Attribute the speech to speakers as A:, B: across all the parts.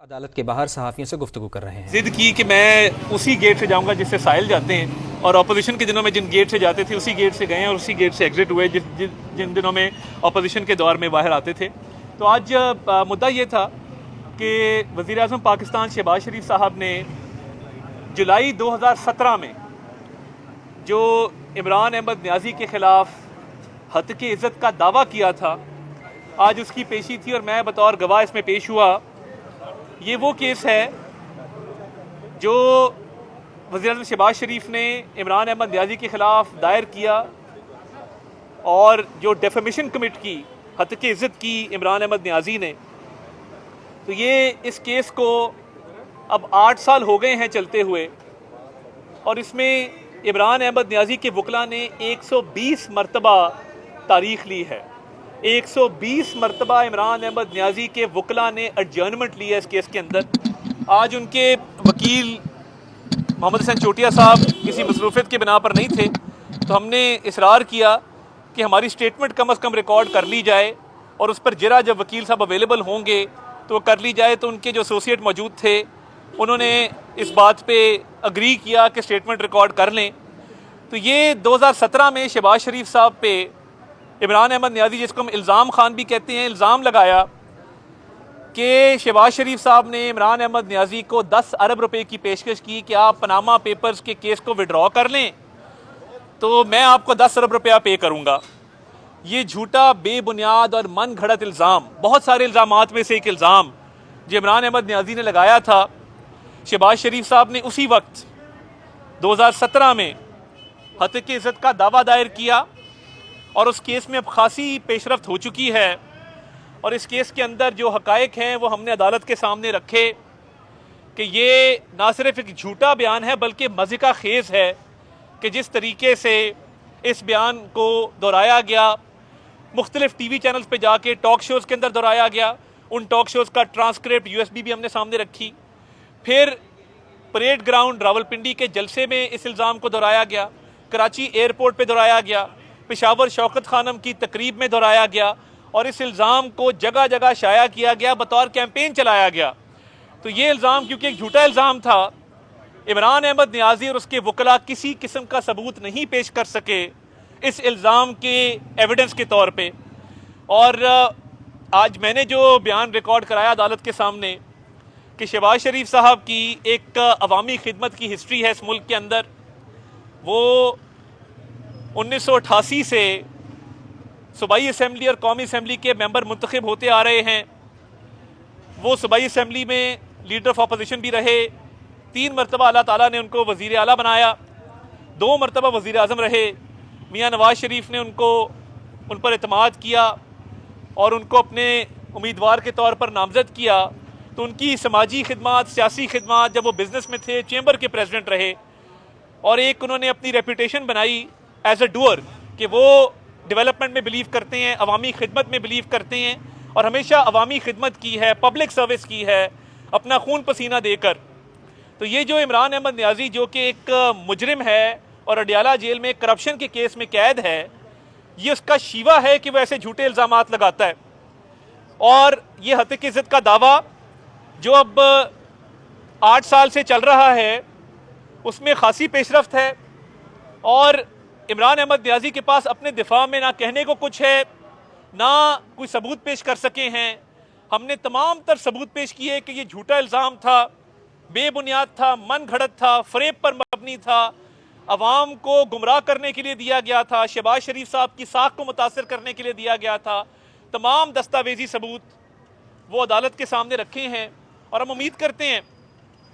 A: अदालत के बाहर सहाफ़ियों से गुफ्तगू कर रहे हैं।
B: जिद की कि मैं उसी गेट से जाऊंगा जिससे साहिल जाते हैं, और अपोजिशन के दिनों में जिन गेट से जाते थे उसी गेट से गए और उसी गेट से एग्जिट हुए जिन दिनों में अपोजिशन के दौर में बाहर आते थे। तो आज मुद्दा ये था कि वज़ीर-ए-आज़म पाकिस्तान शहबाज शरीफ साहब ने जुलाई 2017 में जो इमरान अहमद न्याजी के ख़िलाफ़ हत्क इज़्ज़त का दावा किया था, आज उसकी पेशी थी और मैं बतौर गवाह इसमें पेश हुआ। ये वो केस है जो वज़ीर-ए-आज़म शहबाज शरीफ ने इमरान अहमद न्याजी के ख़िलाफ़ दायर किया और जो डेफेमेशन कमिट की, हत्क इज़्ज़त की इमरान अहमद न्याजी ने। तो ये इस केस को अब 8 साल हो गए हैं चलते हुए, और इसमें इमरान अहमद न्याजी के वकला ने 120 मरतबा तारीख़ ली है। 120 मरतबा इमरान अहमद न्याजी के वकला ने एडजर्नमेंट ली है इस केस के अंदर। आज उनके वकील मोहम्मद हसन चोटिया साहब किसी मसरूफियत के बिना पर नहीं थे, तो हमने इसरार किया कि हमारी स्टेटमेंट कम अज़ कम रिकॉर्ड कर ली जाए और उस पर जरा जब वकील साहब अवेलेबल होंगे तो कर ली जाए। तो उनके जो एसोसिएट मौजूद थे उन्होंने इस बात पे अग्री किया कि स्टेटमेंट रिकॉर्ड कर लें। तो ये 2017 में शहबाज शरीफ साहब पे इमरान अहमद न्याजी, जिसको हम इल्ज़ाम खान भी कहते हैं, इल्ज़ाम लगाया कि शहबाज शरीफ साहब ने इमरान अहमद न्याजी को 10 अरब रुपए की पेशकश की कि आप पनामा पेपर्स के केस को विड्रॉ कर लें तो मैं आपको 10 अरब रुपया पे करूँगा। ये झूठा, बेबुनियाद और मन घड़त इल्ज़ाम, बहुत सारे इल्ज़ामात में से एक इल्ज़ाम जो इमरान अहमद न्याजी ने लगाया था, शहबाज शरीफ साहब ने उसी वक्त 2017 में हत्क इज़्ज़त का दावा दायर किया और उस केस में अब खासी पेशरफ्त हो चुकी है। और इस केस के अंदर जो हक़ाइक़ हैं वो हमने अदालत के सामने रखे कि ये ना सिर्फ एक झूठा बयान है बल्कि मज़े का खेज़ है कि जिस तरीके से इस बयान को दोहराया गया, मुख्तलिफ टीवी चैनल्स पे जाके टॉक शोज़ के अंदर दोहराया गया। उन टॉक शोज़ का ट्रांसक्रिप्ट USB भी हमने सामने रखी। फिर परेड ग्राउंड रावलपिंडी के जलसे में इस इल्ज़ाम को दोहराया गया, कराची एयरपोर्ट पे दोहराया गया, पेशावर शौकत खानम की तकरीब में दोहराया गया और इस इल्ज़ाम को जगह जगह शाया किया गया, बतौर कैंपेन चलाया गया। तो ये इल्ज़ाम क्योंकि एक झूठा इल्ज़ाम था, इमरान अहमद न्याजी और उसके वकला किसी किस्म का सबूत नहीं पेश कर सके इस इल्ज़ाम के एविडेंस के तौर पे। और आज मैंने जो बयान रिकॉर्ड कराया अदालत के सामने कि शहबाज शरीफ साहब की एक अवामी खिदमत की हिस्ट्री है इस मुल्क के अंदर। वो 1988 से सूबाई असम्बली और कौमी असम्बली के मेंबर मुंतखब होते आ रहे हैं। वो सूबाई असम्बली में लीडर ऑफ अपोजिशन भी रहे। 3 मरतबा अल्लाह ताला ने उनको वज़ीर आला बनाया, 2 मरतबा वज़ीर आज़म रहे। मियाँ नवाज शरीफ ने उन पर एतमाद किया और उनको अपने उम्मीदवार के तौर पर नामज़द किया। तो उनकी समाजी खिदमत, सियासी खिदमत, जब वो बिज़नेस में थे चैम्बर के प्रेसिडेंट रहे और एक उन्होंने अपनी रेपूटेशन बनाई एज ए डूअर कि वो डेवलपमेंट में बिलीव करते हैं, अवामी खिदमत में बिलीव करते हैं और हमेशा अवामी खिदमत की है, पब्लिक सर्विस की है, अपना खून पसीना देकर। तो ये जो इमरान अहमद न्याजी जो कि एक मुजरिम है और अडियाला जेल में करप्शन के केस में कैद है, ये उसका शीवा है कि वह ऐसे झूठे इल्ज़ामात लगाता है। और ये हत्क इज़्ज़त का दावा जो अब 8 साल से चल रहा है उसमें खासी पेशरफ्त है और इमरान अहमद न्याजी के पास अपने दिफा में ना कहने को कुछ है, ना कोई सबूत पेश कर सके हैं। हमने तमाम तर सबूत पेश किए कि ये झूठा इल्ज़ाम था, बेबुनियाद था, मन घड़त था, फ़रेब पर मबनी था, अवाम को गुमराह करने के लिए दिया गया था, शहबाज शरीफ साहब की साख को मुतासर करने के लिए दिया गया था। तमाम दस्तावेजी सबूत वो अदालत के सामने रखे हैं और हम उम्मीद करते हैं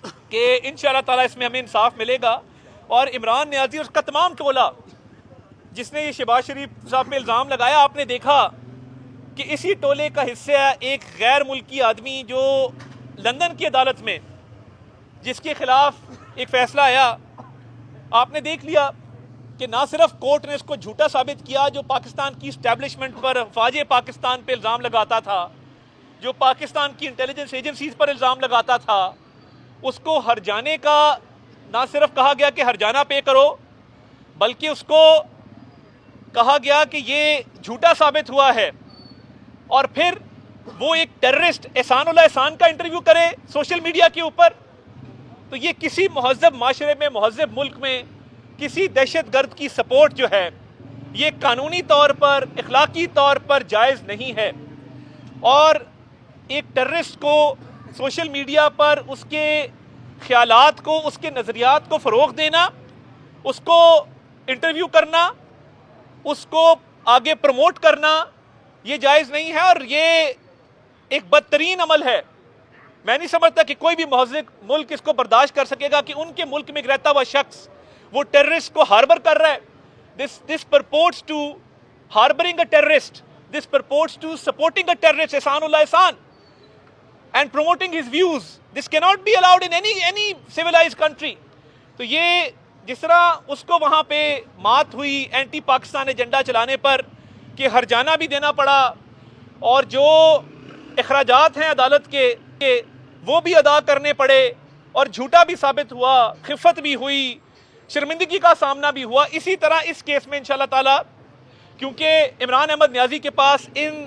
B: कि इंशाअल्लाह ताला इसमें हमें इंसाफ मिलेगा। और इमरान न्याजी और उसका तमाम टोला जिसने ये शहबाज शरीफ साहब पे इल्ज़ाम लगाया, आपने देखा कि इसी टोले का हिस्सा एक गैर मुल्की आदमी जो लंदन की अदालत में जिसके खिलाफ एक फ़ैसला आया, आपने देख लिया कि ना सिर्फ कोर्ट ने इसको झूठा साबित किया जो पाकिस्तान की इस्टेब्लिशमेंट पर, फ़ौज पाकिस्तान पे इल्ज़ाम लगाता था, जो पाकिस्तान की इंटेलिजेंस एजेंसीज पर इल्ज़ाम लगाता था, उसको हरजाने का ना सिर्फ कहा गया कि हरजाना पे करो, बल्कि उसको कहा गया कि ये झूठा साबित हुआ है। और फिर वो एक टेररिस्ट एहसानुल्लाह एहसान का इंटरव्यू करे सोशल मीडिया के ऊपर, तो ये किसी महज़ब माशरे में, महज़ब मुल्क में किसी दहशतगर्द की सपोर्ट जो है ये कानूनी तौर पर, इखलाकी तौर पर जायज़ नहीं है। और एक टेररिस्ट को सोशल मीडिया पर उसके ख्यालात को, उसके नज़रियात को फ़रोग़ देना, उसको इंटरव्यू करना, उसको आगे प्रमोट करना, ये जायज़ नहीं है और ये एक बदतरीन अमल है। मैं नहीं समझता कि कोई भी महज़ब मुल्क इसको बर्दाश्त कर सकेगा कि उनके मुल्क में रहता हुआ शख्स वो टेररिस्ट को हार्बर कर रहा है। This purports to harboring a terrorist, this purports to supporting a terrorist, Ehsanullah Ehsan, and promoting his views. This cannot be allowed in any civilized country. तो ये जिस तरह उसको वहाँ पे मात हुई एंटी पाकिस्तान एजेंडा चलाने पर कि हरजाना भी देना पड़ा और जो अखराजात हैं अदालत के वो भी अदा करने पड़े और झूठा भी साबित हुआ, खिफ़त भी हुई, शर्मिंदगी का सामना भी हुआ। इसी तरह इस केस में इंशाअल्लाह ताला, क्योंकि इमरान अहमद न्याजी के पास इन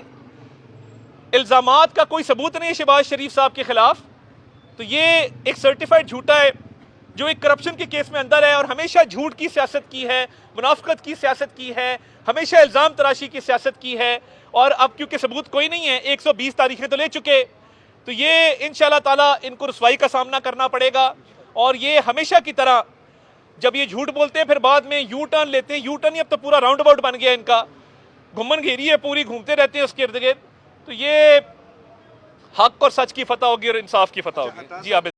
B: इल्ज़ामात का कोई सबूत नहीं है शहबाज शरीफ साहब के ख़िलाफ़, तो ये एक सर्टिफाइड झूठा है जो एक करप्शन के केस में अंदर है और हमेशा झूठ की सियासत की है, मुनाफिकत की सियासत की है, हमेशा इल्ज़ाम तराशी की सियासत की है। और अब क्योंकि सबूत कोई नहीं है, 120 तारीखें तो ले चुके, तो ये इंशाअल्लाह ताला इनको रुसवाई का सामना करना पड़ेगा। और ये हमेशा की तरह जब ये झूठ बोलते हैं फिर बाद में यू टर्न लेते हैं, यू टर्न ही अब तो पूरा राउंड अबाउट बन गया इनका, घुमन घेरी है पूरी, घूमते रहते हैं उसके इर्द गिर्द। तो ये हक और सच की फतह होगी और इंसाफ की फतह होगी। जी आबिद।